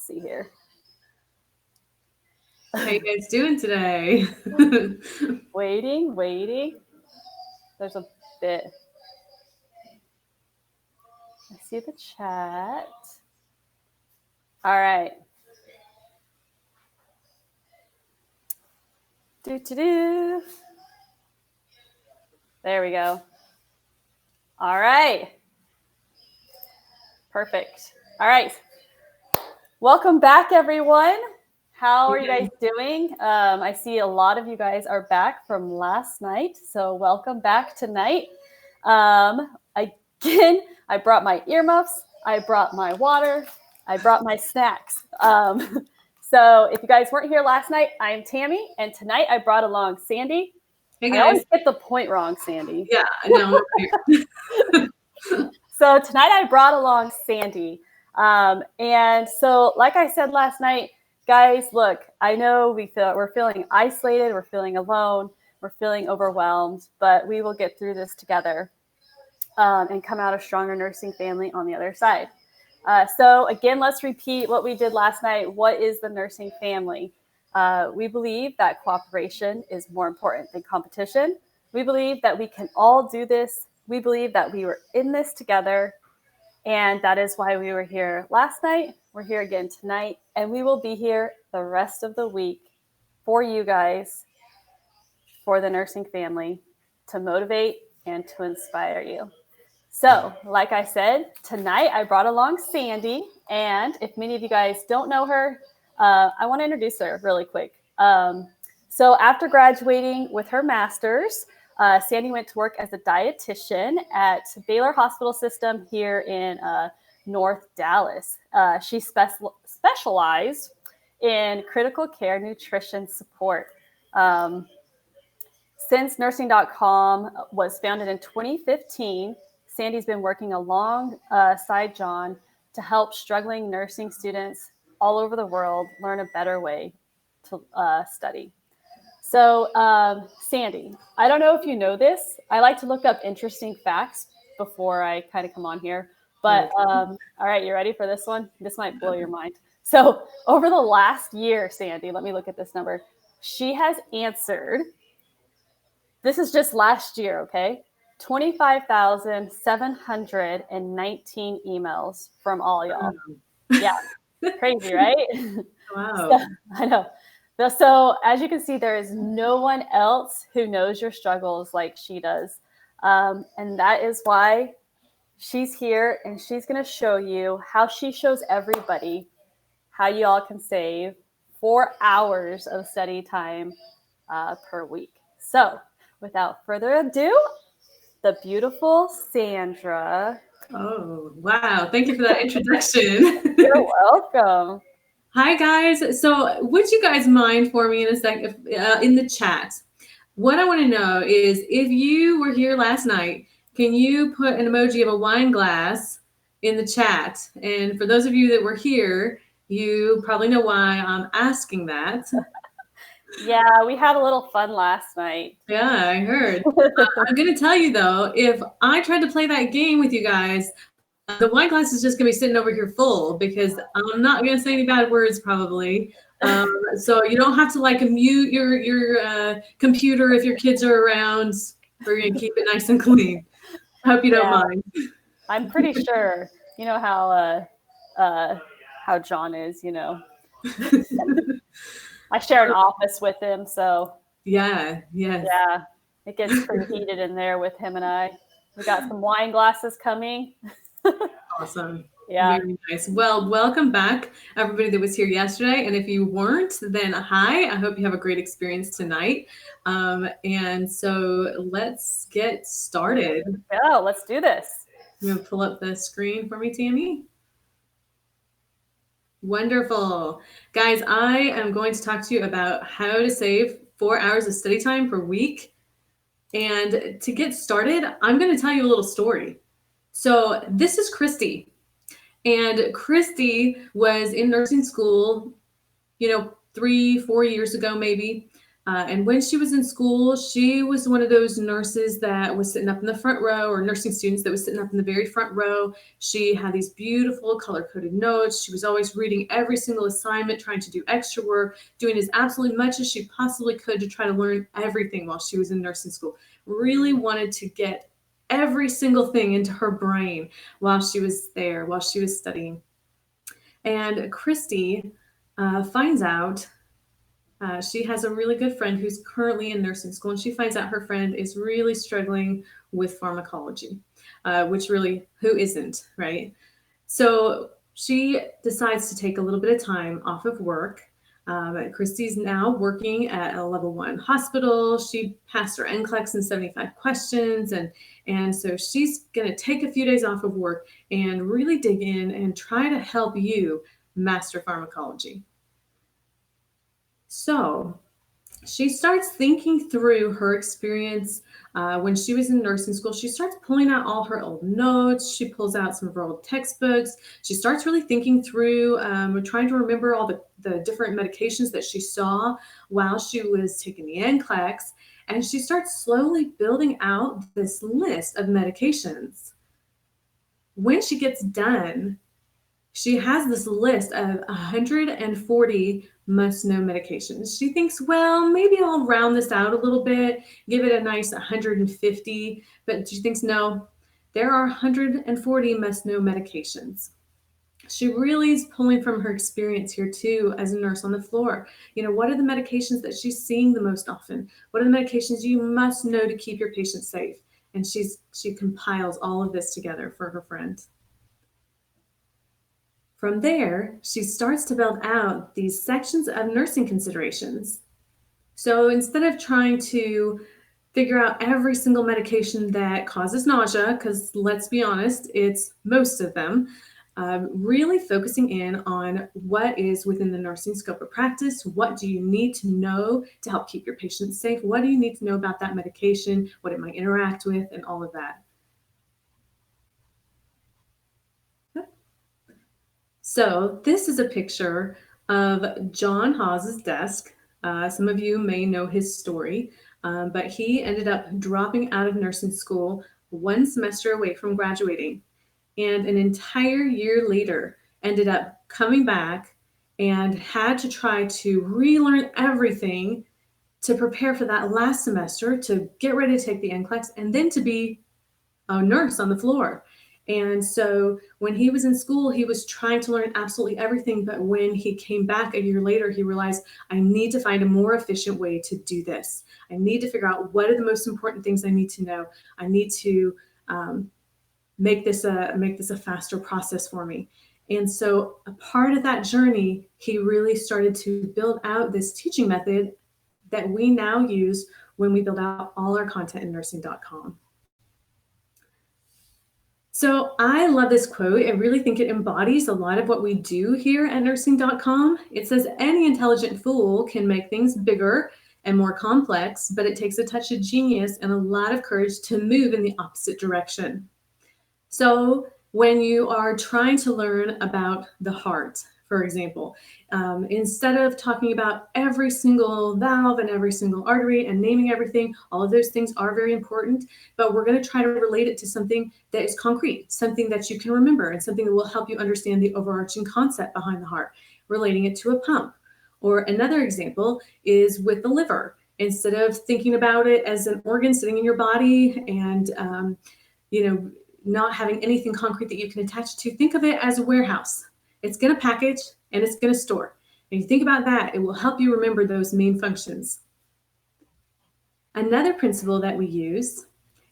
see here. How you guys doing today? Waiting. There's a bit. I see the chat. All right. Do. There we go. All right. Perfect. All right. Welcome back, everyone. How are you guys doing? I see a lot of you guys are back from last night, so welcome back tonight. Again, I brought my earmuffs, I brought my water, I brought my snacks. So if you guys weren't here last night, I'm Tammy, and tonight I brought along Sandy. Hey guys. I always get the point wrong, Sandy. Yeah, no. So tonight I brought along Sandy. And so, like I said last night, guys, look, I know we're feeling isolated, we're feeling alone, we're feeling overwhelmed, but we will get through this together and come out a stronger nursing family on the other side. So again, let's repeat what we did last night. What is the nursing family? We believe that cooperation is more important than competition. We believe that we can all do this. We believe that we were in this together. And that is why we were here last night. We're here again tonight. And we will be here the rest of the week for you guys, for the nursing family, to motivate and to inspire you. So, like I said, tonight I brought along Sandy. And if many of you guys don't know her, I want to introduce her really quick. So after graduating with her master's, Sandy went to work as a dietitian at Baylor Hospital System here in North Dallas. She specialized in critical care nutrition support. Since nursing.com was founded in 2015, Sandy's been working alongside John to help struggling nursing students all over the world learn a better way to study. So, Sandy, I don't know if you know this. I like to look up interesting facts before I kind of come on here. But, all right, you ready for this one? This might blow your mind. So, over the last year, Sandy, let me look at this number. She has answered, this is just last year, okay? 25,719 emails from all y'all. Yeah, crazy, right? Wow. So, I know. So as you can see, there is no one else who knows your struggles like she does. And that is why she's here, and she's going to show you how she shows everybody how you all can save 4 hours of study time per week. So without further ado, the beautiful Sandra. Oh, wow. Thank you for that introduction. You're welcome. Hi, guys. So would you guys mind for me in a second in the chat? What I want to know is if you were here last night, can you put an emoji of a wine glass in the chat? And for those of you that were here, you probably know why I'm asking that. Yeah, we had a little fun last night. Yeah, I heard. I'm going to tell you, though, if I tried to play that game with you guys, the wine glass is just going to be sitting over here full because I'm not going to say any bad words probably. So you don't have to like mute your computer if your kids are around. We're going to keep it nice and clean. I hope you don't mind. I'm pretty sure you know how John is, you know. I share an office with him, so yeah, it gets pretty heated in there with him and I. We got some wine glasses coming. Awesome. Yeah. Very nice. Well, welcome back, everybody that was here yesterday. And if you weren't, then hi. I hope you have a great experience tonight. And so let's get started. Yeah, let's do this. You want to pull up the screen for me, Tammy? Wonderful. Guys, I am going to talk to you about how to save 4 hours of study time per week. And to get started, I'm going to tell you a little story. So this is Christy. And Christy was in nursing school, 3-4 years ago, maybe. And when she was in school, she was one of those nurses that was sitting up in the front row, or nursing students that was sitting up in the very front row. She had these beautiful color-coded notes. She was always reading every single assignment, trying to do extra work, doing as absolutely much as she possibly could to try to learn everything while she was in nursing school. Really wanted to get every single thing into her brain while she was there, while she was studying. And Christy finds out she has a really good friend who's currently in nursing school, and she finds out her friend is really struggling with pharmacology, which really, who isn't, right? So she decides to take a little bit of time off of work. Christy's now working at a level 1 hospital. She passed her NCLEX in 75 questions, and so she's going to take a few days off of work and really dig in and try to help you master pharmacology. So she starts thinking through her experience when she was in nursing school. She starts pulling out all her old notes. She pulls out some of her old textbooks. She starts really thinking through, trying to remember all the different medications that she saw while she was taking the NCLEX. And she starts slowly building out this list of medications. When she gets done, she has this list of 140 must-know medications. She thinks, well, maybe I'll round this out a little bit, give it a nice 150, but she thinks, no, there are 140 must-know medications. She really is pulling from her experience here too as a nurse on the floor. What are the medications that she's seeing the most often? What are the medications you must know to keep your patient safe? And she compiles all of this together for her friend. From there, she starts to build out these sections of nursing considerations. So instead of trying to figure out every single medication that causes nausea, because let's be honest, it's most of them, really focusing in on what is within the nursing scope of practice. What do you need to know to help keep your patients safe? What do you need to know about that medication, what it might interact with, and all of that? So this is a picture of John Hawes' desk. Some of you may know his story, but he ended up dropping out of nursing school 1 semester away from graduating, and an entire year later ended up coming back and had to try to relearn everything to prepare for that last semester, to get ready to take the NCLEX, and then to be a nurse on the floor. And so when he was in school, he was trying to learn absolutely everything. But when he came back a year later, he realized, I need to find a more efficient way to do this. I need to figure out what are the most important things I need to know. I need to make this a faster process for me. And so a part of that journey, he really started to build out this teaching method that we now use when we build out all our content in nursing.com. So I love this quote. I really think it embodies a lot of what we do here at nursing.com. It says, any intelligent fool can make things bigger and more complex, but it takes a touch of genius and a lot of courage to move in the opposite direction. So when you are trying to learn about the heart, for example, instead of talking about every single valve and every single artery and naming everything, all of those things are very important, but we're going to try to relate it to something that is concrete, something that you can remember, and something that will help you understand the overarching concept behind the heart, relating it to a pump. Or another example is with the liver. Instead of thinking about it as an organ sitting in your body and, not having anything concrete that you can attach to, think of it as a warehouse. It's going to package and it's going to store. And you think about that, it will help you remember those main functions. Another principle that we use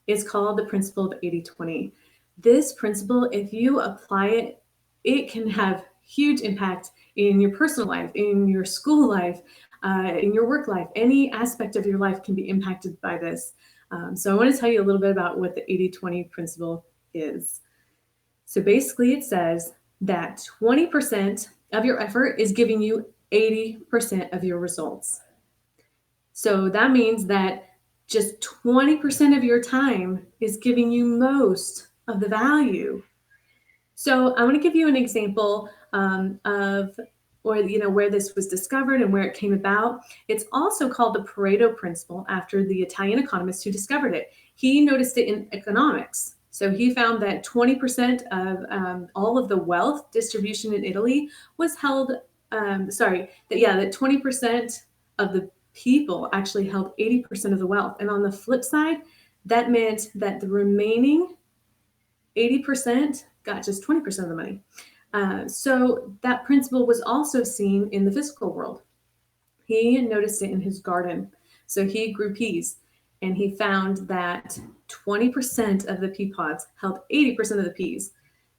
is called the principle of 80-20. This principle, if you apply it, it can have huge impact in your personal life, in your school life, in your work life. Any aspect of your life can be impacted by this. So I want to tell you a little bit about what the 80-20 principle is. So basically it says that 20% of your effort is giving you 80% of your results. So that means that just 20% of your time is giving you most of the value. So I want to give you an example of or where this was discovered and where it came about. It's also called the Pareto principle after the Italian economist who discovered it. He noticed it in economics. So he found that 20% of all of the wealth distribution in Italy was held, that 20% of the people actually held 80% of the wealth. And on the flip side, that meant that the remaining 80% got just 20% of the money. So that principle was also seen in the physical world. He noticed it in his garden. So he grew peas, and he found that 20% of the pea pods held 80% of the peas.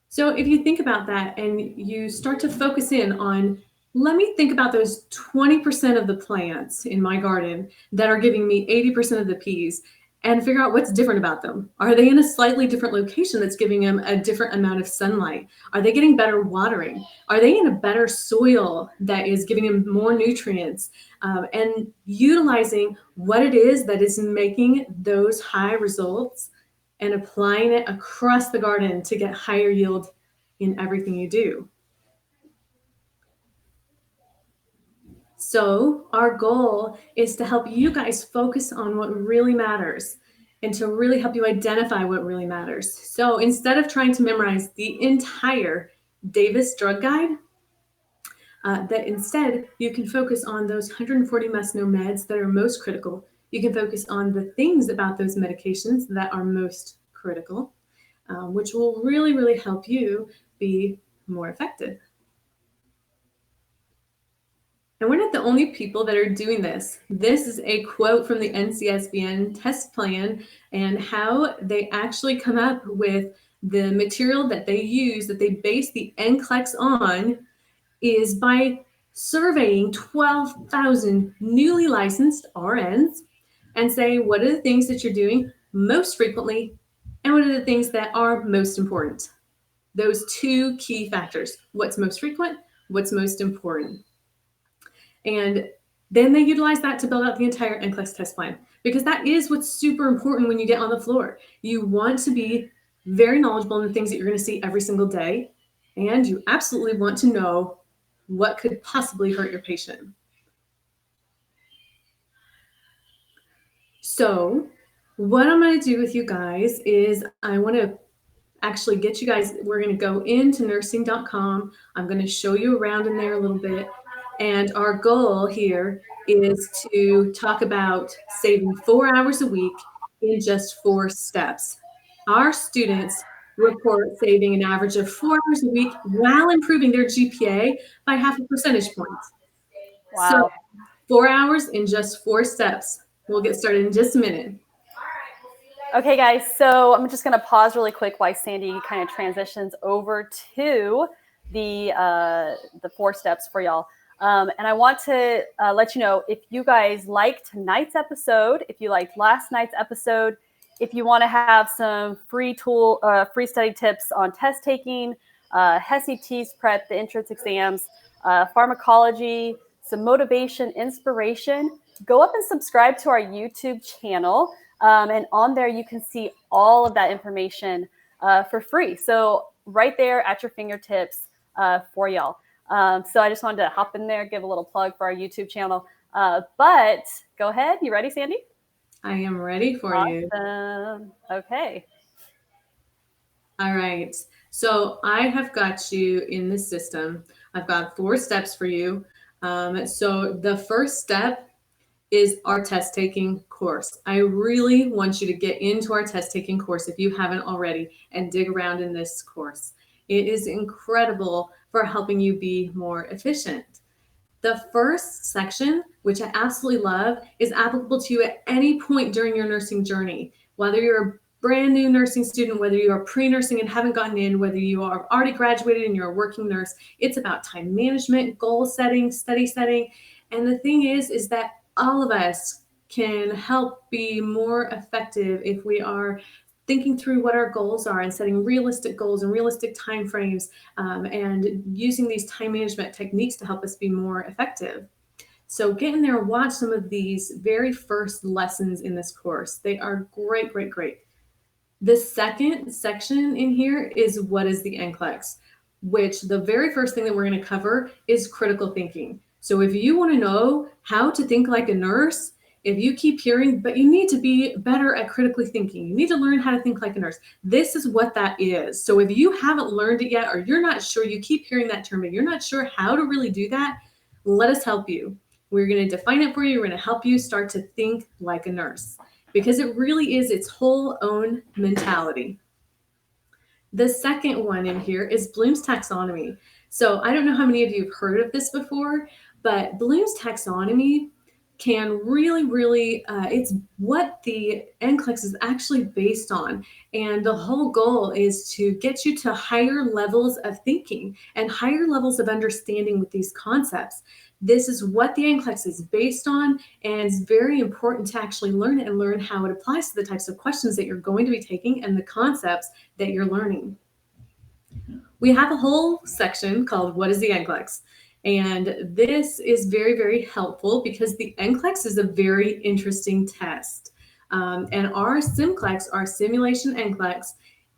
So if you think about that and you start to focus in on, let me think about those 20% of the plants in my garden that are giving me 80% of the peas, and figure out what's different about them. Are they in a slightly different location that's giving them a different amount of sunlight? Are they getting better watering? Are they in a better soil that is giving them more nutrients? And utilizing what it is that is making those high results and applying it across the garden to get higher yield in everything you do. So our goal is to help you guys focus on what really matters and to really help you identify what really matters. So instead of trying to memorize the entire Davis drug guide, that instead you can focus on those 140 must-know meds that are most critical. You can focus on the things about those medications that are most critical, which will really, really help you be more effective. And we're not the only people that are doing this. This is a quote from the NCSBN test plan and how they actually come up with the material that they use, that they base the NCLEX on, is by surveying 12,000 newly licensed RNs and say, what are the things that you're doing most frequently and what are the things that are most important? Those two key factors, what's most frequent, what's most important. And then they utilize that to build out the entire NCLEX test plan, because that is what's super important when you get on the floor. You want to be very knowledgeable in the things that you're going to see every single day, and you absolutely want to know what could possibly hurt your patient. So what I'm going to do with you guys is I want to actually get you guys, we're going to go into nursing.com. I'm going to show you around in there a little bit. And our goal here is to talk about saving 4 hours a week in just 4 steps. Our students report saving an average of 4 hours a week while improving their GPA by 0.5 percentage point. Wow. So 4 hours in just 4 steps. We'll get started in just a minute. Okay, guys, so I'm just going to pause really quick while Sandy kind of transitions over to the 4 steps for y'all. And I want to let you know, if you guys liked tonight's episode, if you liked last night's episode, if you want to have some free study tips on test taking, HESI prep, the entrance exams, pharmacology, some motivation, inspiration, go up and subscribe to our YouTube channel. And on there, you can see all of that information for free. So right there at your fingertips for y'all. So I just wanted to hop in there, give a little plug for our YouTube channel. But go ahead. You ready, Sandy? I am ready for you. Okay. All right. So I have got you in the system. I've got 4 steps for you. So the first step is our test taking course. I really want you to get into our test taking course if you haven't already and dig around in this course. It is incredible for helping you be more efficient. The first section, which I absolutely love, is applicable to you at any point during your nursing journey, whether you're a brand new nursing student, whether you are pre-nursing and haven't gotten in, whether you are already graduated and you're a working nurse. It's about time management, goal setting, study setting. And the thing is that all of us can help be more effective if we are thinking through what our goals are and setting realistic goals and realistic timeframes, and using these time management techniques to help us be more effective. So get in there and watch some of these very first lessons in this course. They are great, great, great. The second section in here is what is the NCLEX. which the very first thing that we're going to cover is critical thinking. So if you want to know how to think like a nurse, if you keep hearing, but you need to be better at critically thinking, you need to learn how to think like a nurse, this is what that is. So if you haven't learned it yet, or you're not sure, you keep hearing that term, but you're not sure how to really do that, let us help you. We're going to define it for you. We're going to help you start to think like a nurse, because it really is its whole own mentality. The second one in here is Bloom's taxonomy. So I don't know how many of you have heard of this before, but Bloom's taxonomy can really, it's what the NCLEX is actually based on. And the whole goal is to get you to higher levels of thinking and higher levels of understanding with these concepts. This is what the NCLEX is based on, and it's very important to actually learn it and learn how it applies to the types of questions that you're going to be taking and the concepts that you're learning. We have a whole section called What is the NCLEX? And this is very helpful because the NCLEX is a very interesting test. And our SimCLEX, our simulation NCLEX,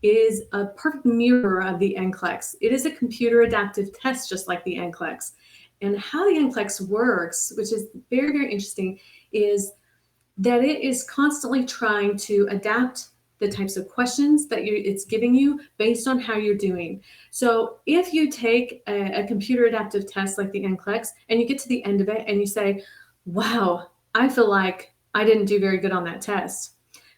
is a perfect mirror of the NCLEX. It is a computer adaptive test, just like the NCLEX. And how the NCLEX works, which is very interesting, is that it is constantly trying to adapt the types of questions that it's giving you based on how you're doing. So if you take a computer adaptive test like the NCLEX and you get to the end of it and you say, wow, I feel like I didn't do very good on that test.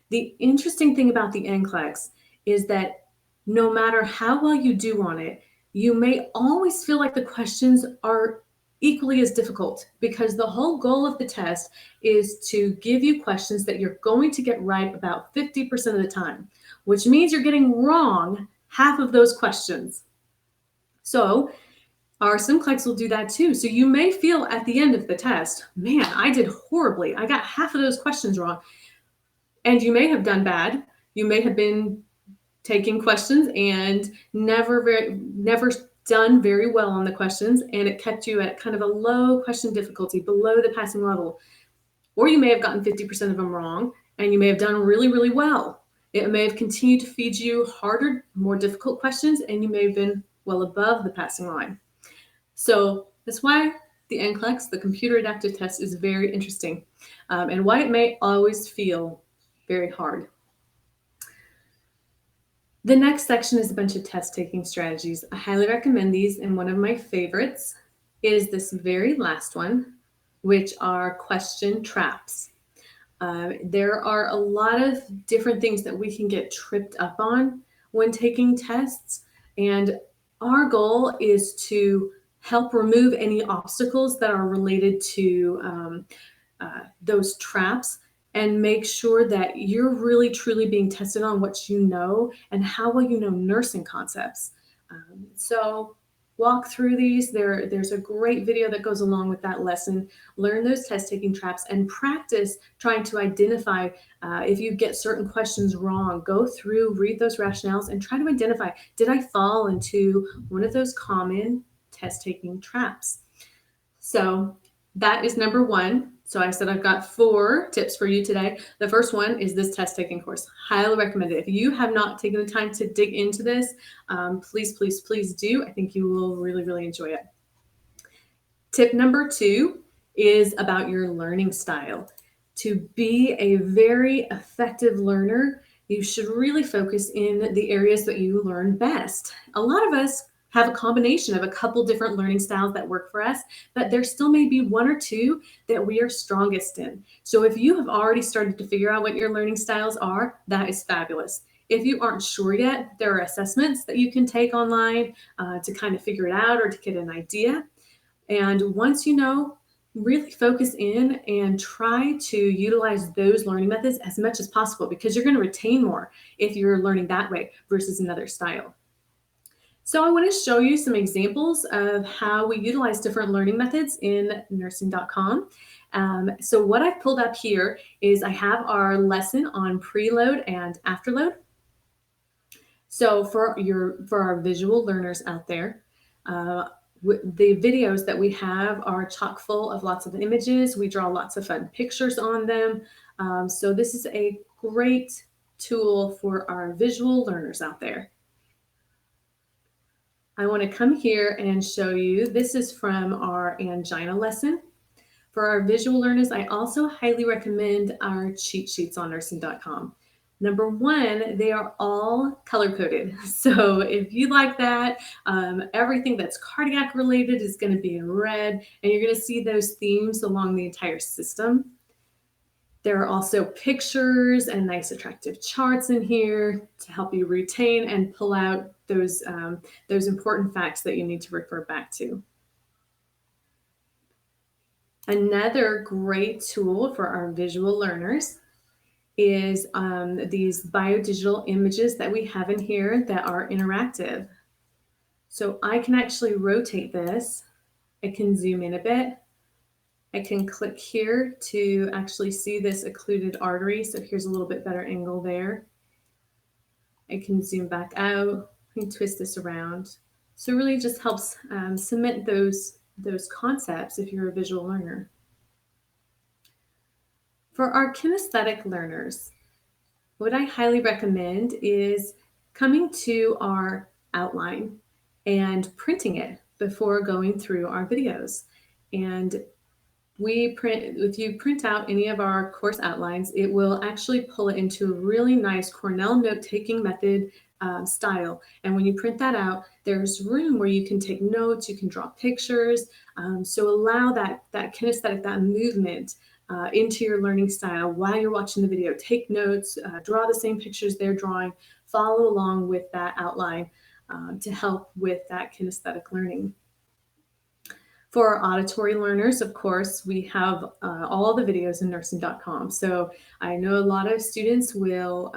The interesting thing about the NCLEX is that no matter how well you do on it, you may always feel like the questions are equally as difficult, because the whole goal of the test is to give you questions that you're going to get right about 50% of the time, which means you're getting wrong half of those questions. So our SimCLEX will do that too. So you may feel at the end of the test, man, I did horribly. I got half of those questions wrong. And you may have done bad. You may have been taking questions and never done very well on the questions, and it kept you at kind of a low question difficulty, below the passing level. Or you may have gotten 50% of them wrong, and you may have done really well. It may have continued to feed you harder, more difficult questions, and you may have been well above the passing line. So that's why the NCLEX, the computer adaptive test, is very interesting, and why it may always feel very hard. The next section is a bunch of test-taking strategies. I highly recommend these, and one of my favorites is this very last one, which are question traps. There are a lot of different things that we can get tripped up on when taking tests, and our goal is to help remove any obstacles that are related to those traps, and make sure that you're really truly being tested on what you know and how well you know nursing concepts. So walk through these. There's a great video that goes along with that lesson. Learn those test-taking traps and practice trying to identify if you get certain questions wrong. Go through, read those rationales, and try to identify, did I fall into one of those common test-taking traps? So that is number one. So I said I've got 4 tips for you today. The first one is this test-taking course. Highly recommend it. If you have not taken the time to dig into this, please do. I think you will really enjoy it. Tip number 2 is about your learning style. To be a very effective learner, you should really focus in the areas that you learn best. A lot of us have a combination of a couple different learning styles that work for us, but there still may be 1 or 2 that we are strongest in. So if you have already started to figure out what your learning styles are, that is fabulous. If you aren't sure yet, there are assessments that you can take online to kind of figure it out or to get an idea. And once you know, really focus in and try to utilize those learning methods as much as possible, because you're going to retain more if you're learning that way versus another style. So I want to show you some examples of how we utilize different learning methods in nursing.com. So what I've pulled up here is I have our lesson on preload and afterload. So for our visual learners out there, the videos that we have are chock full of lots of images. We draw lots of fun pictures on them. So this is a great tool for our visual learners out there. I want to come here and show you, this is from our angina lesson. For our visual learners, I also highly recommend our cheat sheets on nursing.com. Number one, they are all color-coded. So if you like that, everything that's cardiac related is going to be in red, and you're going to see those themes along the entire system. There are also pictures and nice attractive charts in here to help you retain and pull out those important facts that you need to refer back to. Another great tool for our visual learners is these biodigital images that we have in here that are interactive. So I can actually rotate this. I can zoom in a bit. I can click here to actually see this occluded artery. So here's a little bit better angle there. I can zoom back out and twist this around. So it really just helps cement those concepts if you're a visual learner. For our kinesthetic learners, what I highly recommend is coming to our outline and printing it before going through our videos. And if you print out any of our course outlines, it will actually pull it into a really nice Cornell note-taking method style. And when you print that out, there's room where you can take notes, you can draw pictures. So allow that kinesthetic, that movement into your learning style while you're watching the video. Take notes, draw the same pictures they're drawing, follow along with that outline to help with that kinesthetic learning. For our auditory learners, of course, we have all the videos in nursing.com. So I know a lot of students will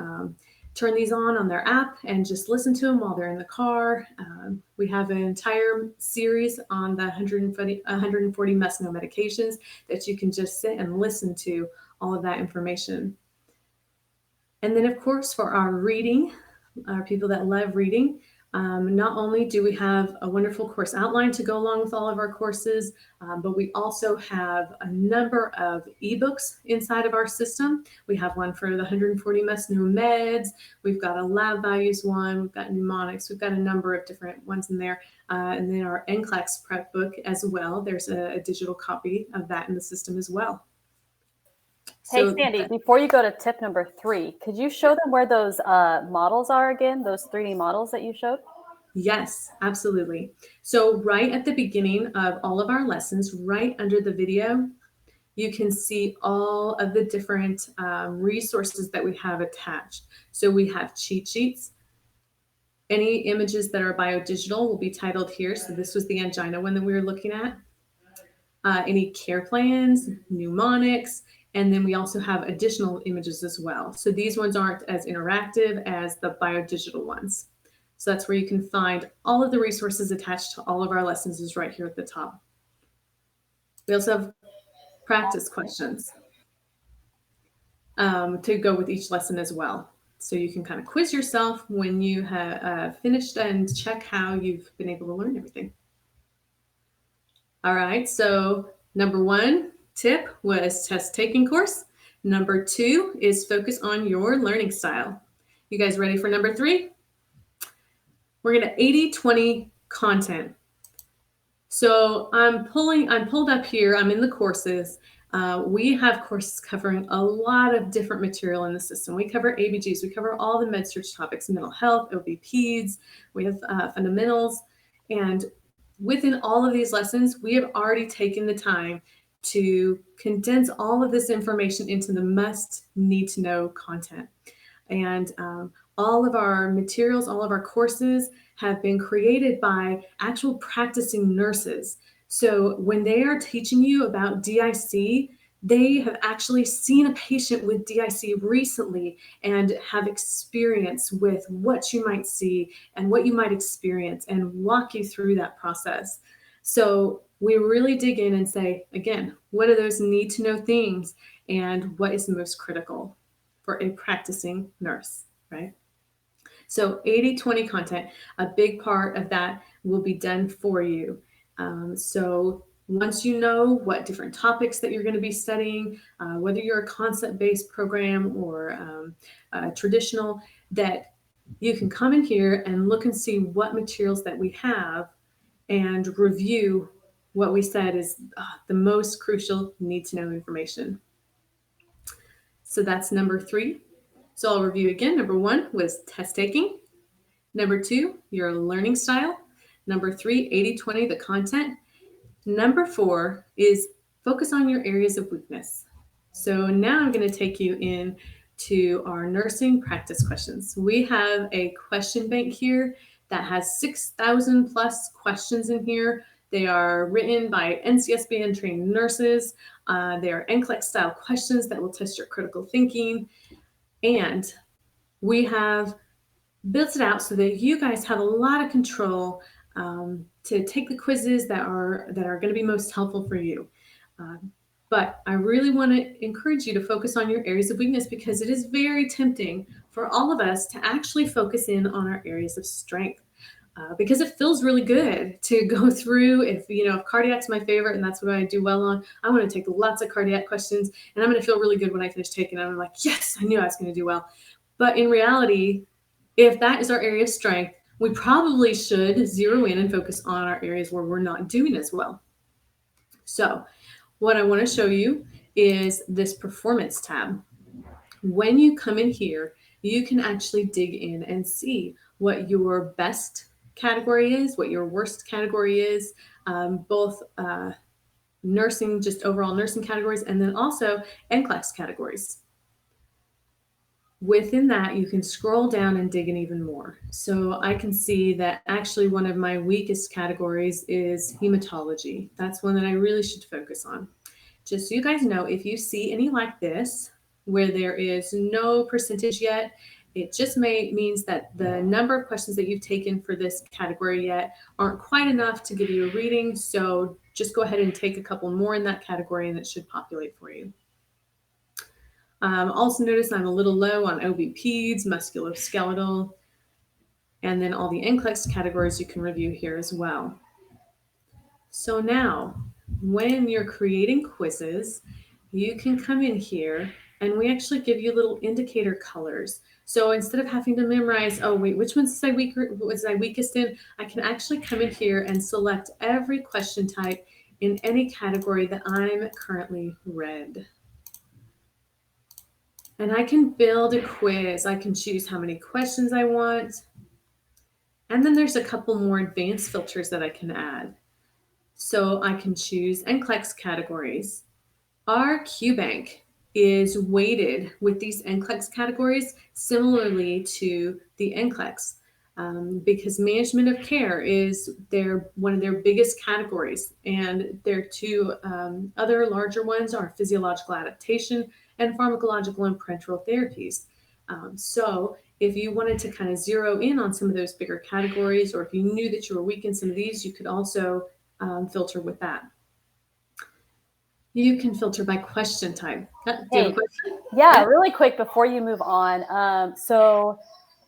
turn these on their app and just listen to them while they're in the car. We have an entire series on the 140 must-know medications that you can just sit and listen to all of that information. And then, of course, for our reading, our people that love reading, not only do we have a wonderful course outline to go along with all of our courses, but we also have a number of ebooks inside of our system. We have one for the 140 must-know meds. We've got a lab values one. We've got mnemonics. We've got a number of different ones in there. And then our NCLEX prep book as well. There's a digital copy of that in the system as well. Hey, Sandy, before you go to tip number 3, could you show them where those models are again, those 3D models that you showed? Yes, absolutely. So right at the beginning of all of our lessons, right under the video, you can see all of the different resources that we have attached. So we have cheat sheets. Any images that are biodigital will be titled here. So this was the angina one that we were looking at. Any care plans, mnemonics, and then we also have additional images as well. So these ones aren't as interactive as the biodigital ones. So that's where you can find all of the resources attached to all of our lessons is right here at the top. We also have practice questions to go with each lesson as well. So you can kind of quiz yourself when you have finished and check how you've been able to learn everything. All right, so number 1 tip was test taking course. Number 2 is focus on your learning style. You guys ready for number 3? We're going to 80-20 content. So I'm pulled up here. I'm in the courses. We have courses covering a lot of different material in the system. We cover ABGs. We cover all the med search topics, mental health, OB peds. We have fundamentals. And within all of these lessons, we have already taken the time to condense all of this information into the must need to know content. And all of our materials, all of our courses have been created by actual practicing nurses. So when they are teaching you about DIC, they have actually seen a patient with DIC recently and have experience with what you might see and what you might experience and walk you through that process. So we really dig in and say, again, what are those need to know things and what is the most critical for a practicing nurse, right? So 80-20 content, a big part of that will be done for you. So once you know what different topics that you're going to be studying, whether you're a concept-based program or traditional, that you can come in here and look and see what materials that we have and review what we said is the most crucial need to know information. So that's number 3. So I'll review again. Number 1 was test taking. Number 2, your learning style. Number 3, 80-20, the content. Number 4 is focus on your areas of weakness. So now I'm going to take you in to our nursing practice questions. We have a question bank here that has 6,000 plus questions in here. They are written by NCSBN trained nurses. They are NCLEX style questions that will test your critical thinking. And we have built it out so that you guys have a lot of control to take the quizzes that are going to be most helpful for you. But I really want to encourage you to focus on your areas of weakness, because it is very tempting for all of us to actually focus in on our areas of strength. Because it feels really good to go through. If cardiac's my favorite and that's what I do well on, I want to take lots of cardiac questions, and I'm going to feel really good when I finish taking them. I'm like, yes, I knew I was going to do well. But in reality, if that is our area of strength, we probably should zero in and focus on our areas where we're not doing as well. So what I want to show you is this performance tab. When you come in here, you can actually dig in and see what your best category is, what your worst category is, both nursing, just overall nursing categories, and then also NCLEX categories. Within that, you can scroll down and dig in even more. So I can see that actually one of my weakest categories is hematology. That's one that I really should focus on. Just so you guys know, if you see any like this, where there is no percentage yet, it just means that the number of questions that you've taken for this category yet aren't quite enough to give you a reading. So just go ahead and take a couple more in that category and it should populate for you. Also notice I'm a little low on OB-Peds, musculoskeletal, and then all the NCLEX categories you can review here as well. So now, when you're creating quizzes, you can come in here and we actually give you little indicator colors. So instead of having to memorize, oh wait, which ones was I weakest in, I can actually come in here and select every question type in any category that I'm currently red. And I can build a quiz. I can choose how many questions I want. And then there's a couple more advanced filters that I can add. So I can choose NCLEX categories. Our QBank is weighted with these NCLEX categories similarly to the NCLEX because management of care is one of their biggest categories. And their two other larger ones are physiological adaptation and pharmacological and parenteral therapies. So if you wanted to kind of zero in on some of those bigger categories, or if you knew that you were weak in some of these, you could also filter with that. You can filter by question type. Do you have a question? Yeah, really quick before you move on. So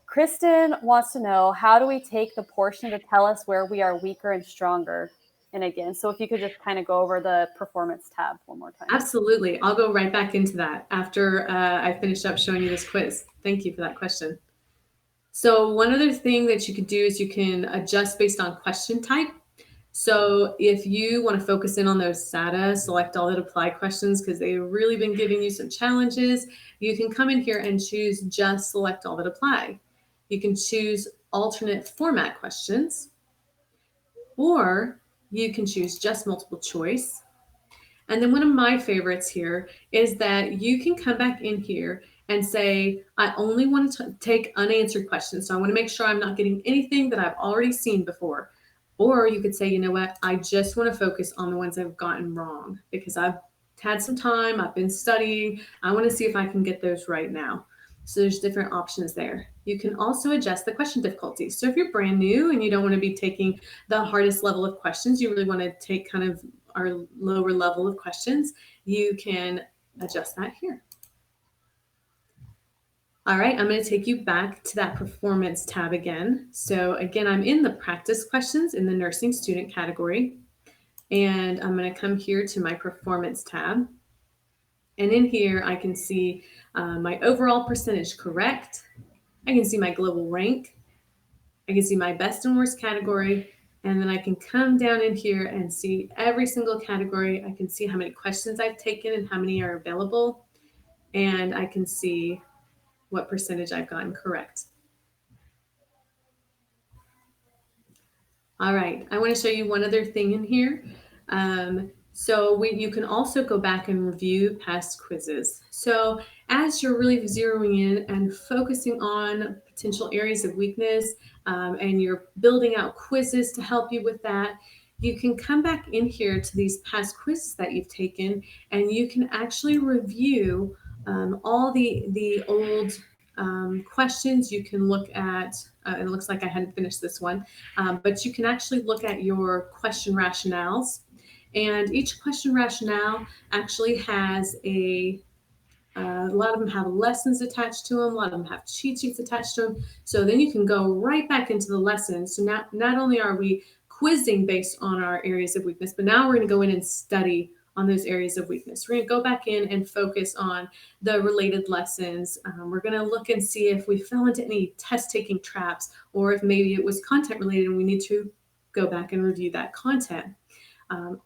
Kristen wants to know, how do we take the portion to tell us where we are weaker and stronger? And again, so if you could just kind of go over the performance tab one more time. Absolutely. I'll go right back into that after I finish up showing you this quiz. Thank you for that question. So one other thing that you could do is you can adjust based on question type. So if you want to focus in on those SATA, select all that apply questions, because they've really been giving you some challenges, you can come in here and choose just select all that apply. You can choose alternate format questions, or you can choose just multiple choice. And then one of my favorites here is that you can come back in here and say, I only want to take unanswered questions. So I want to make sure I'm not getting anything that I've already seen before. Or you could say, you know what, I just want to focus on the ones I've gotten wrong because I've had some time, I've been studying, I want to see if I can get those right now. So there's different options there. You can also adjust the question difficulty. So if you're brand new and you don't want to be taking the hardest level of questions, you really want to take kind of our lower level of questions, you can adjust that here. All right, I'm going to take you back to that performance tab again. So again, I'm in the practice questions in the nursing student category. And I'm going to come here to my performance tab. And in here, I can see my overall percentage correct, I can see my global rank. I can see my best and worst category. And then I can come down in here and see every single category. I can see how many questions I've taken and how many are available. And I can see what percentage I've gotten correct. All right, I want to show you one other thing in here. You can also go back and review past quizzes. So as you're really zeroing in and focusing on potential areas of weakness, and you're building out quizzes to help you with that, you can come back in here to these past quizzes that you've taken, and you can actually review all the old questions. You can look at, it looks like I hadn't finished this one, but you can actually look at your question rationales. And each question rationale actually has a lot of them have lessons attached to them. A lot of them have cheat sheets attached to them. So then you can go right back into the lessons. So now, not only are we quizzing based on our areas of weakness, but now we're going to go in and study on those areas of weakness. We're going to go back in and focus on the related lessons. We're going to look and see if we fell into any test-taking traps, or if maybe it was content related and we need to go back and review that content.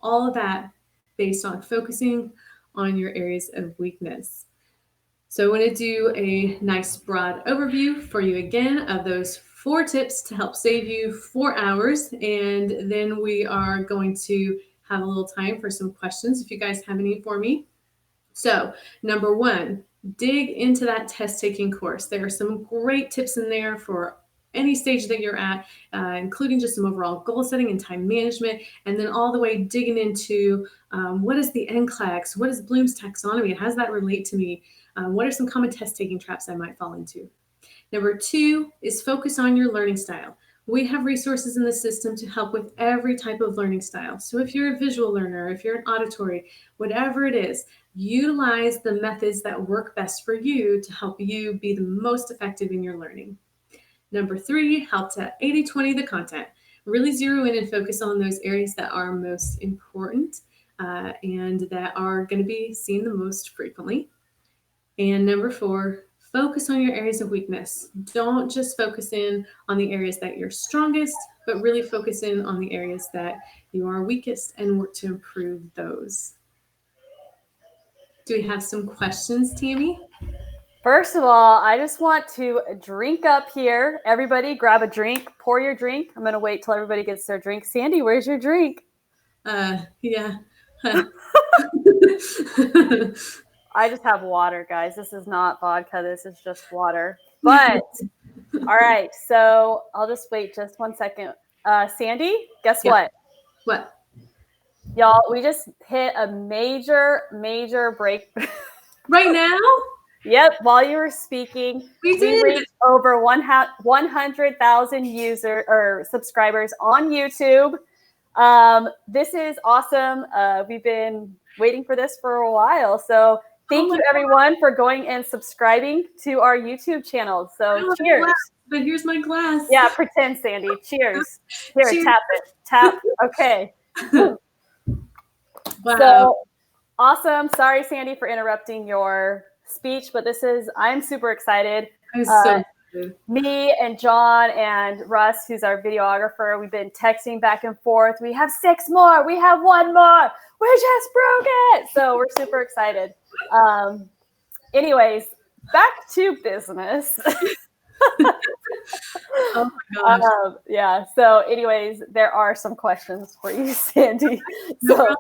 All of that based on focusing on your areas of weakness. So I want to do a nice broad overview for you again of those 4 tips to help save you 4 hours. And then we are going to have a little time for some questions if you guys have any for me. So number 1, dig into that test-taking course. There are some great tips in there for any stage that you're at, including just some overall goal setting and time management, and then all the way digging into what is the NCLEX, what is Bloom's taxonomy, and how does that relate to me? What are some common test-taking traps I might fall into? Number 2 is focus on your learning style. We have resources in the system to help with every type of learning style. So if you're a visual learner, if you're an auditory, whatever it is, utilize the methods that work best for you to help you be the most effective in your learning. Number 3, help to 80-20 the content. Really zero in and focus on those areas that are most important and that are going to be seen the most frequently. And number 4, focus on your areas of weakness. Don't just focus in on the areas that you're strongest, but really focus in on the areas that you are weakest and work to improve those. Do we have some questions, Tammy? First of all, I just want to drink up here. Everybody grab a drink, pour your drink. I'm going to wait till everybody gets their drink. Sandy, where's your drink? Yeah. I just have water, guys. This is not vodka. This is just water. But, all right. So I'll just wait just 1 second. Sandy, guess what? What? Y'all, we just hit a major break. Right now? Yep. While you were speaking, we reached over 100,000 users or subscribers on YouTube. This is awesome. We've been waiting for this for a while. So thank you everyone for going and subscribing to our YouTube channel. So cheers. But here's my glass. Yeah, pretend, Sandy. Cheers. Here, cheers. Tap it. Tap. Okay. Wow. So awesome. Sorry, Sandy, for interrupting your speech, but I'm super excited. I'm so excited. Me and John and Russ, who's our videographer, we've been texting back and forth. We have 6 more. We have 1 more. We just broke it. So we're super excited. Anyways, back to business. Oh my gosh. Yeah. So anyways, there are some questions for you, Sandy. So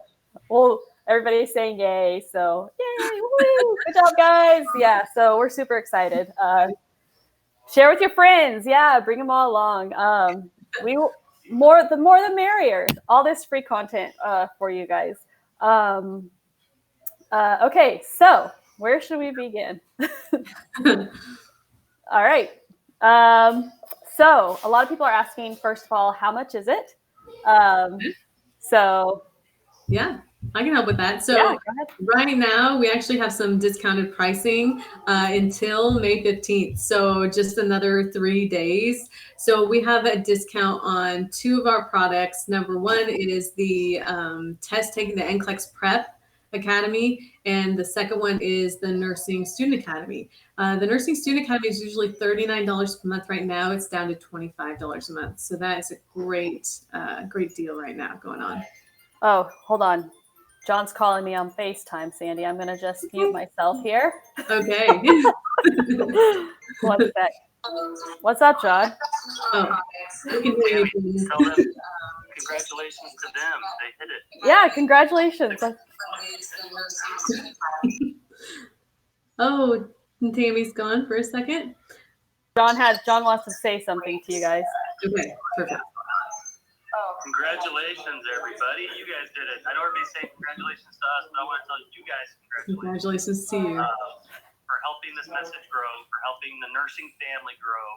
everybody's saying yay. So yay. Woo, good job, guys. Yeah. So we're super excited. Share with your friends. Yeah. Bring them all along. The more the merrier. All this free content for you guys. Okay. So where should we begin? All right. So a lot of people are asking, first of all, how much is it? So yeah, I can help with that. So yeah, right now we actually have some discounted pricing until May 15th. So just another 3 days. So we have a discount on 2 of our products. Number 1 is the test taking the NCLEX prep. Academy, and the second one is the Nursing Student Academy. The Nursing Student Academy is usually $39 per month. Right now, it's down to $25 a month. So that is a great deal right now going on. Oh, hold on. John's calling me on FaceTime, Sandy. I'm going to just mute myself here. Okay. 1 sec. What's up, John? Oh, we can hear you. Tell them congratulations to them. They hit it. Yeah, congratulations. Oh, Tammy's gone for a second. John wants to say something to you guys. Okay, perfect. Congratulations, everybody. You guys did it. I know everybody's saying congratulations to us, but I want to tell you guys Congratulations to you. For helping this message grow, for helping the nursing family grow.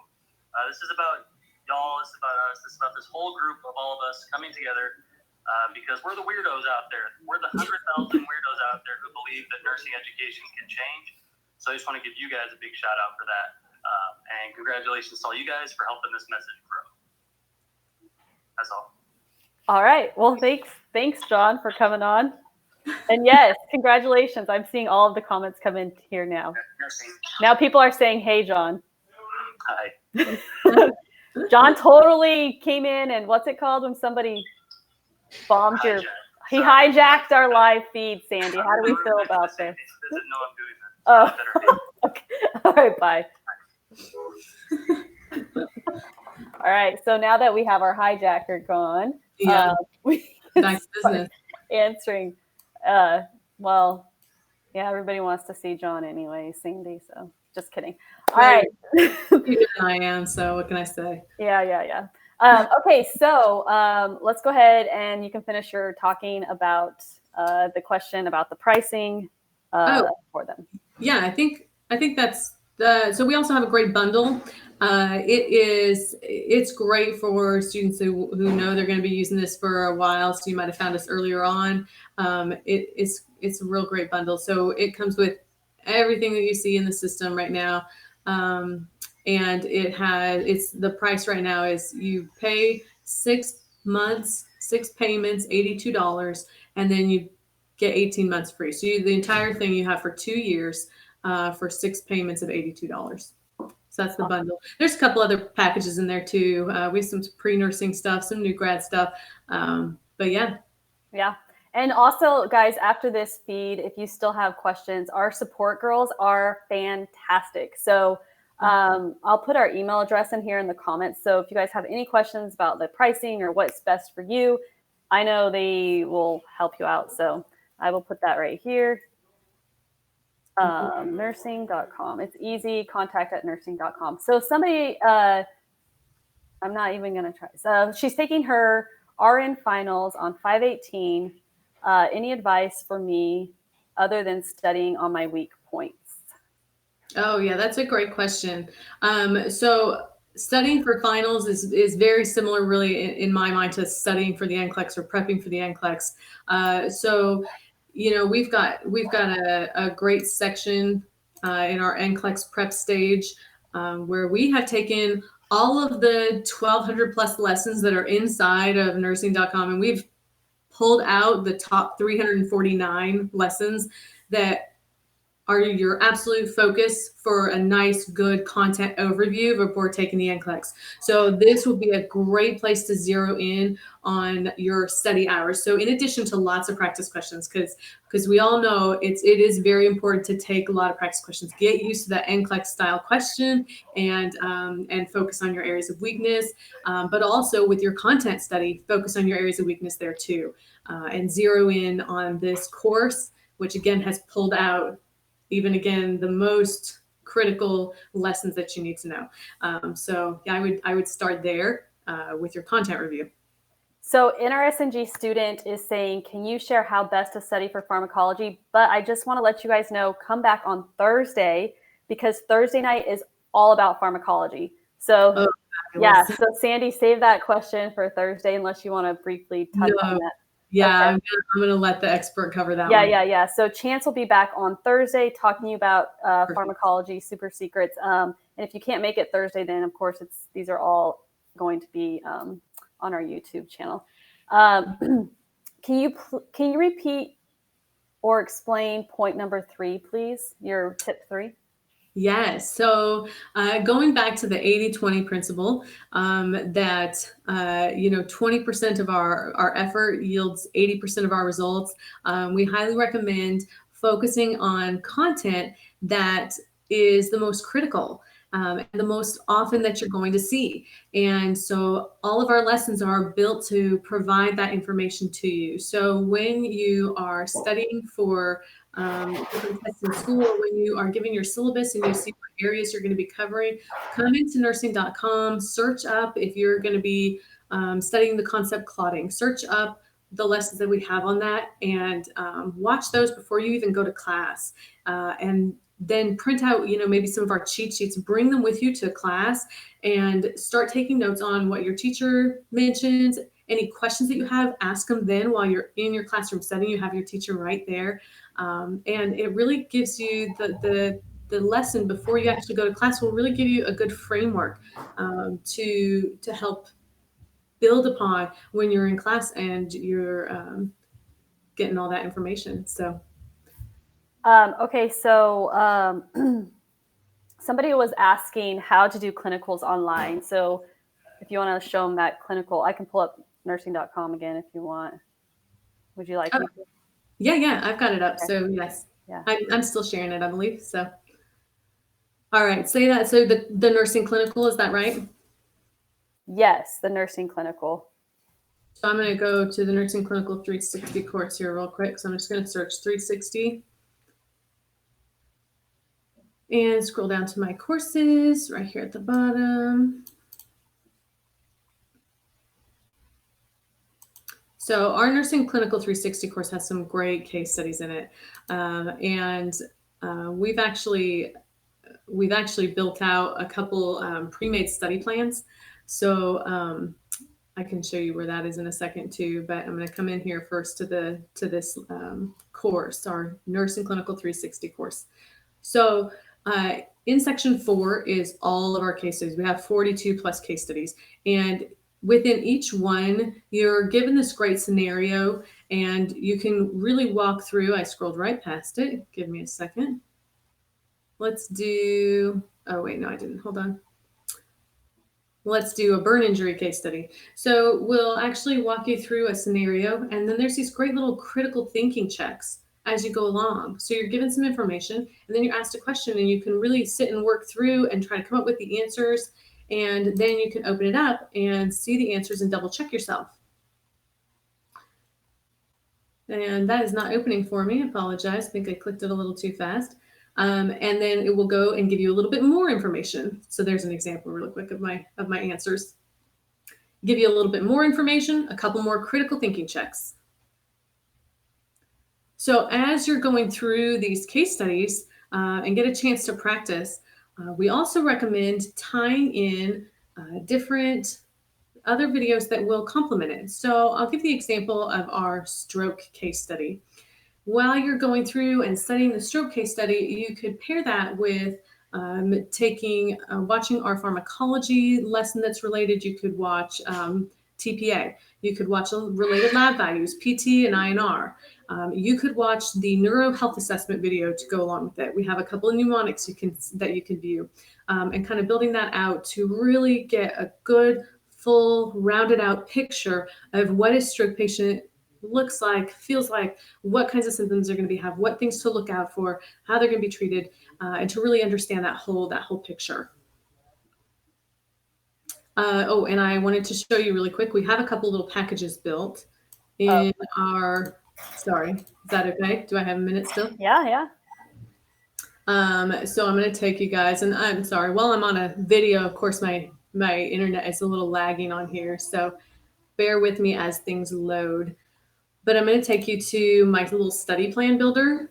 This is about y'all. This is about us. This is about this whole group of all of us coming together because we're the weirdos out there. We're the 100,000 weirdos out there who believe that nursing education can change. So I just want to give you guys a big shout out for that. And congratulations to all you guys for helping this message grow. That's all. All right. Well, thanks, John, for coming on. And yes, congratulations. I'm seeing all of the comments come in here now. Now people are saying, hey, John. Hi. John totally came in and what's it called when somebody bombed he hijacked our live feed, Sandy. How do we feel about this? Oh, okay. All right, bye. All right, so now that we have our hijacker gone, we back to business. Answering. Well, yeah, everybody wants to see John anyway, Sandy. So just kidding. All right. I am. So what can I say? Yeah. Okay, so let's go ahead and you can finish your talking about the question about the pricing for them. Yeah, I think that's so we also have a great bundle. It's great for students who know they're going to be using this for a while. So you might have found us earlier on. It's a real great bundle. So it comes with everything that you see in the system right now. And the price right now is you pay 6 months, 6 payments, $82, and then you get 18 months free. So the entire thing you have for 2 years for 6 payments of $82. So that's the bundle. There's a couple other packages in there too. We have some pre-nursing stuff, some new grad stuff. But yeah. Yeah. And also, guys, after this feed, if you still have questions, our support girls are fantastic. So I'll put our email address in here in the comments. So if you guys have any questions about the pricing or what's best for you, I know they will help you out. So I will put that right here. Nursing.com. It's easy. contact@nursing.com. So somebody, I'm not even going to try. So she's taking her RN finals on 5/18. Any advice for me other than studying on my weak points? Oh, yeah, that's a great question. So studying for finals is very similar, really, in my mind, to studying for the NCLEX or prepping for the NCLEX. So, we've got a great section in our NCLEX prep stage where we have taken all of the 1,200 plus lessons that are inside of nursing.com, and we've pulled out the top 349 lessons that are your absolute focus for a nice, good content overview before taking the NCLEX. So this will be a great place to zero in on your study hours. So in addition to lots of practice questions, because we all know it is very important to take a lot of practice questions. Get used to that NCLEX style question and focus on your areas of weakness. But also with your content study, focus on your areas of weakness there too. And zero in on this course, which again has pulled out the most critical lessons that you need to know. So yeah, I would start there with your content review. So NRSNG student is saying, can you share how best to study for pharmacology? But I just want to let you guys know, come back on Thursday because Thursday night is all about pharmacology. So yeah, so Sandy, save that question for Thursday unless you want to briefly touch on that. Yeah, okay. I'm going to let the expert cover that one. Yeah. So Chance will be back on Thursday talking to you about pharmacology, super secrets. And if you can't make it Thursday, then of course these are all going to be on our YouTube channel. Can you repeat or explain point number 3, please? Your tip 3. Yes. So going back to the 80-20 principle, that, 20% of our effort yields 80% of our results. We highly recommend focusing on content that is the most critical, and the most often that you're going to see. And so all of our lessons are built to provide that information to you. So when you are studying for different tests in school, when you are giving your syllabus and you see what areas you're going to be covering, come into nursing.com, search up if you're going to be studying the concept clotting, search up the lessons that we have on that, and watch those before you even go to class. And then print out, maybe some of our cheat sheets, bring them with you to class, and start taking notes on what your teacher mentions. Any questions that you have, ask them then while you're in your classroom setting. You have your teacher right there. And it really gives you the lesson before you actually go to class will really give you a good framework to help build upon when you're in class and you're getting all that information. So. Okay, so somebody was asking how to do clinicals online. So if you want to show them that clinical, I can pull up nursing.com again if you want. Would you like me to? Yeah, I've got it up. Okay. So yes, yeah. I'm still sharing it, I believe. So, all right, say that. So the nursing clinical, is that right? Yes, the nursing clinical. So I'm going to go to the nursing clinical 360 course here real quick. So I'm just going to search 360 and scroll down to my courses right here at the bottom. So our nursing clinical 360 course has some great case studies in it. And we've actually built out a couple pre-made study plans. So I can show you where that is in a second too, but I'm going to come in here first to this course, our nursing clinical 360 course. So in section 4 is all of our case studies. We have 42 plus case studies, and within each one, you're given this great scenario, and you can really walk through. I scrolled right past it. Give me a second. Let's do, oh wait, no, I didn't. Hold on. Let's do a burn injury case study. So we'll actually walk you through a scenario, and then there's these great little critical thinking checks as you go along. So you're given some information, and then you're asked a question, and you can really sit and work through and try to come up with the answers. And then you can open it up and see the answers and double check yourself. And that is not opening for me. I apologize. I think I clicked it a little too fast. And then it will go and give you a little bit more information. So there's an example really quick of my answers. Give you a little bit more information, a couple more critical thinking checks. So as you're going through these case studies and get a chance to practice, we also recommend tying in different other videos that will complement it. So I'll give the example of our stroke case study. While you're going through and studying the stroke case study, you could pair that with watching our pharmacology lesson that's related. You could watch TPA. You could watch related lab values, PT and INR. You could watch the neuro health assessment video to go along with it. We have a couple of mnemonics that you can view, and kind of building that out to really get a good, full, rounded out picture of what a stroke patient looks like, feels like, what kinds of symptoms they're going to have, what things to look out for, how they're going to be treated, and to really understand that whole picture. And I wanted to show you really quick, we have a couple little packages built in our, sorry, is that okay? Do I have a minute still? Yeah. So I'm going to take you guys, and I'm sorry, while I'm on a video, of course, my internet is a little lagging on here, so bear with me as things load. But I'm going to take you to my little study plan builder.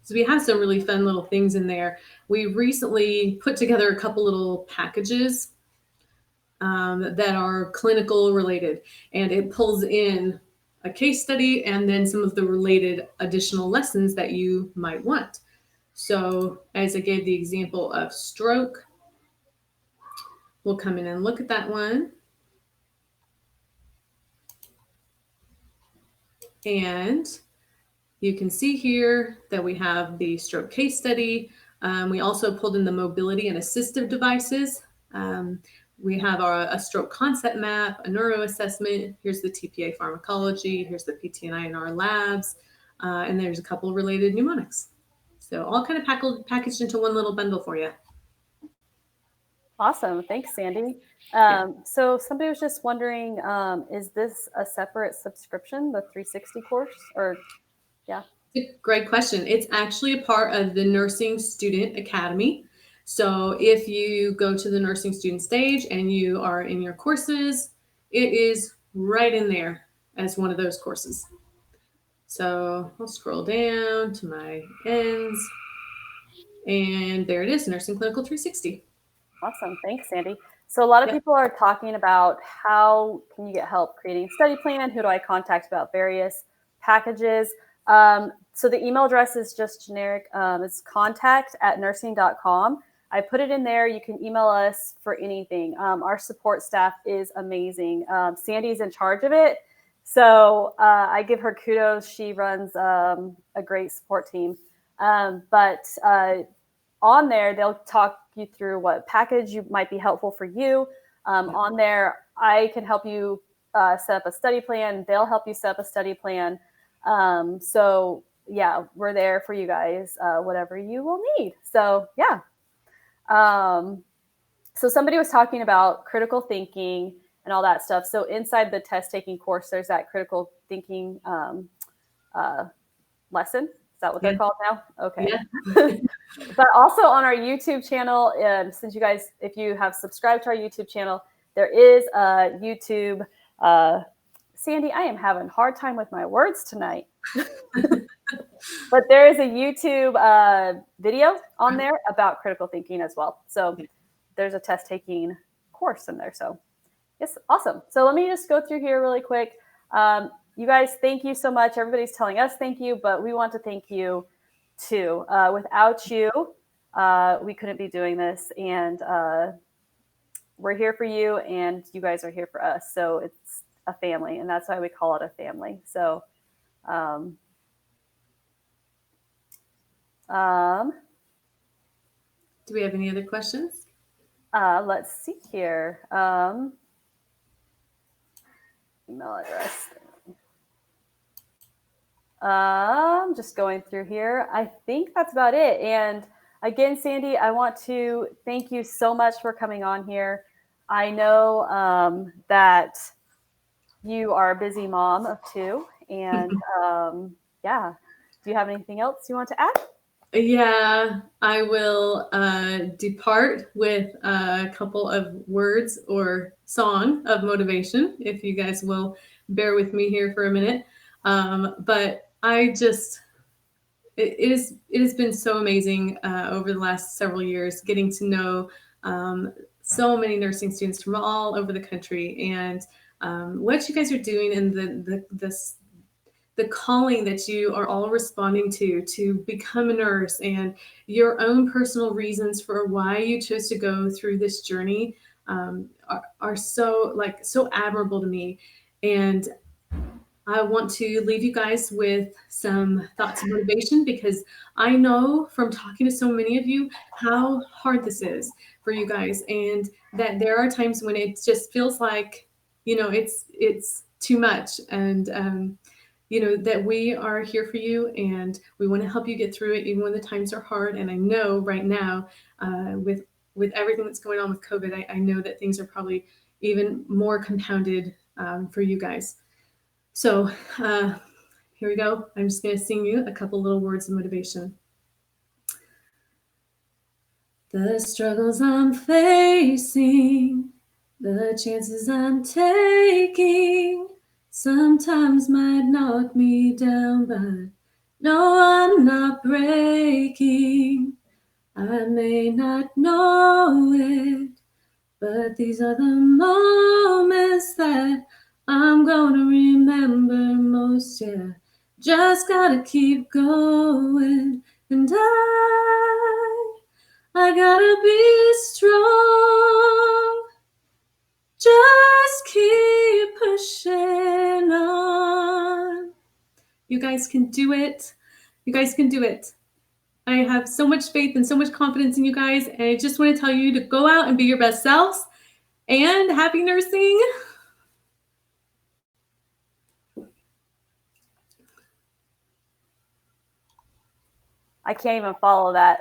So we have some really fun little things in there. We recently put together a couple little packages that are clinical related, and it pulls in a case study and then some of the related additional lessons that you might want. So as I gave the example of stroke, we'll come in and look at that one. And You can see here that we have the stroke case study. We also pulled in the mobility and assistive devices. We have a stroke concept map, a neuro assessment. Here's the TPA pharmacology. Here's the PT&I in our labs. And there's a couple related mnemonics. So all kind of packaged into one little bundle for you. Awesome. Thanks, Sandy. So somebody was just wondering, is this a separate subscription, the 360 course? Or yeah. Great question. It's actually a part of the Nursing Student Academy. So if you go to the nursing student stage and you are in your courses, it is right in there as one of those courses. So I'll scroll down to my ends, and there it is, Nursing Clinical 360. Awesome. Thanks, Sandy. So a lot of people are talking about how can you get help creating a study plan? Who do I contact about various packages? So the email address is just generic. It's contact@nursing.com. I put it in there. You can email us for anything. Our support staff is amazing. Sandy's in charge of it. So I give her kudos. She runs a great support team. But on there, they'll talk you through what package might be helpful for you. On there, I can help you set up a study plan. They'll help you set up a study plan. So yeah, we're there for you guys, whatever you will need. So yeah. So somebody was talking about critical thinking and all that stuff. So inside the test taking course, there's that critical thinking lesson. Is that what they're called now? Okay. Yeah. But also on our YouTube channel, since you guys, if you have subscribed to our YouTube channel, there is a YouTube, Sandy, I am having a hard time with my words tonight. But there is a YouTube video on there about critical thinking as well. So there's a test taking course in there. So yes, awesome. So let me just go through here really quick. You guys, thank you so much. Everybody's telling us thank you, but we want to thank you too. Without you, we couldn't be doing this, and we're here for you, and you guys are here for us. So it's a family, and that's why we call it a family. So do we have any other questions? Let's see here. Email address. Just going through here. I think that's about it. And again, Sandy, I want to thank you so much for coming on here. I know that you are a busy mom of two. And yeah, do you have anything else you want to add? Yeah, I will depart with a couple of words or song of motivation, if you guys will bear with me here for a minute. But I just, it has been so amazing over the last several years, getting to know so many nursing students from all over the country, and what you guys are doing, and the calling that you are all responding to become a nurse, and your own personal reasons for why you chose to go through this journey are so admirable to me. And I want to leave you guys with some thoughts of motivation, because I know from talking to so many of you how hard this is for you guys, and that there are times when it just feels like, it's too much. And that we are here for you, and we want to help you get through it, even when the times are hard. And I know right now, with everything that's going on with COVID, I know that things are probably even more compounded for you guys. So here we go. I'm just going to sing you a couple little words of motivation. The struggles I'm facing, the chances I'm taking, sometimes might knock me down, but no, I'm not breaking. I may not know it, but these are the moments that I'm gonna remember most. Yeah, just gotta keep going, and I gotta be strong. Just keep pushing on. You guys can do it. You guys can do it. I have so much faith and so much confidence in you guys. And I just want to tell you to go out and be your best selves. And happy nursing. I can't even follow that.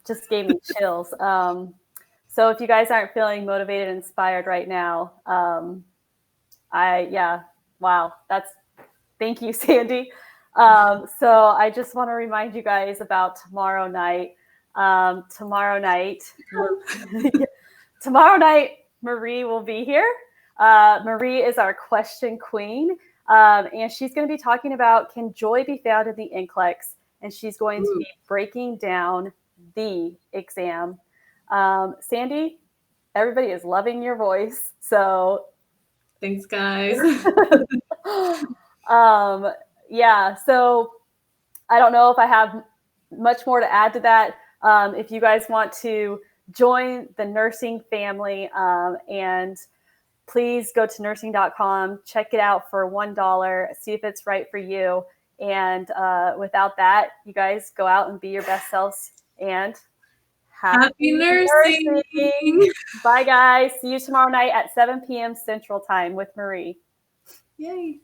Just gave me chills. So if you guys aren't feeling motivated and inspired right now, wow, thank you, Sandy. So I just want to remind you guys about tomorrow night. Tomorrow night, Marie will be here. Marie is our question queen, and she's going to be talking about, can joy be found in the NCLEX? And she's going to be breaking down the exam. Sandy, everybody is loving your voice. So thanks, guys. Yeah, so I don't know if I have much more to add to that. If you guys want to join the nursing family, and please go to nursing.com, check it out for $1, see if it's right for you. And without that, you guys go out and be your best selves, and happy nursing. Bye, guys. See you tomorrow night at 7 p.m. Central Time with Marie. Yay.